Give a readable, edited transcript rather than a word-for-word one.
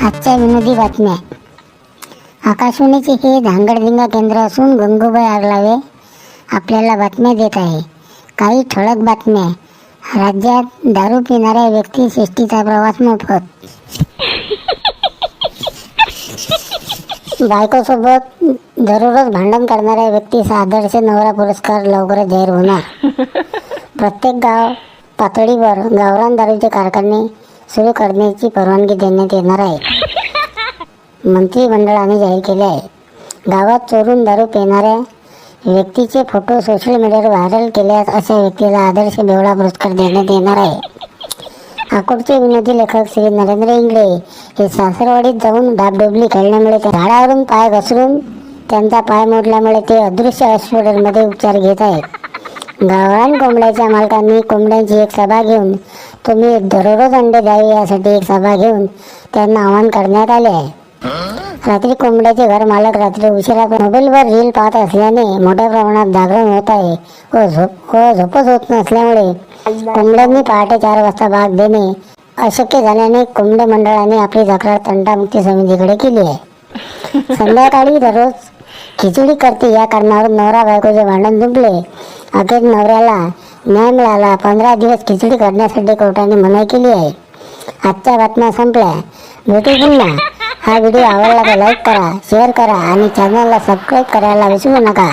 आजच्या विनोदी बातम्या. आकाशवाणीचे हे धांगडधिंगा केंद्र असून गंगूबाई आगलावे आपल्याला बातम्या देत आहे. काही ठळक बातम्या. राज्यात दारू पिणाऱ्या व्यक्ती एसटीचा प्रवास मोफत. बायकोसोबत दररोज भांडण करणाऱ्या व्यक्तीस आदर्श नवरा पुरस्कार लवकरच जाहीर होणार. प्रत्येक गाव पातळीवर गावरान दारूचे कारखाने सुरू करण्याची परवानगी देण्यात येणार आहे. मंत्रिमंडळाने जाहीर केले आहे. गावात चोरून दारू पिणाऱ्या व्यक्तीचे फोटो सोशल मीडियावर व्हायरल केल्यास अशा व्यक्तीला आदर्श बेवडा पुरस्कार देण्यात येणार आहे. अकोटचे विनोदी लेखक श्री नरेंद्र इंगळे हे सासरवाडीत जाऊन डाबडुबली खेळल्यामुळे झाडावरून पाय घसरून त्यांचा पाय मोडल्यामुळे ते अदृश्य हॉस्पिटलमध्ये उपचार घेत आहेत. गावरान कोंबड्याच्या मालकांनी कोंबड्यांची एक सभा घेऊन तुम्ही दररोज अंडे द्यावे यासाठी एक सभा घेऊन त्यांना आवाहन करण्यात आले आहे. रात्री कोंबड्याचे घर मालक रात्री उशिरा मोबाईलवर रील पाहत असल्याने मोठ्या प्रमाणात जागरण होत आहे व झोपच होत नसल्यामुळे कोंबड्यांनी पहाटे 4 वाजता भाग देणे अशक्य झाल्याने कोंबडे मंडळाने आपली तक्रार तंटामुक्ती समितीकडे केली आहे. संध्याकाळी दररोज खिचडी करते या कारणावरून नवरा बायकोचे भांडण जुंपले. अखेर नवऱ्याला न्याय मिळाला. 15 दिवस खिचडी करण्यासाठी कोर्टाने मनाई केली आहे. आजच्या बातम्या संपल्या. भेटू पुन्हा. हा व्हिडिओ आवडला तर लाईक करा, शेअर करा आणि चॅनलला सबस्क्राईब करायला विसरू नका.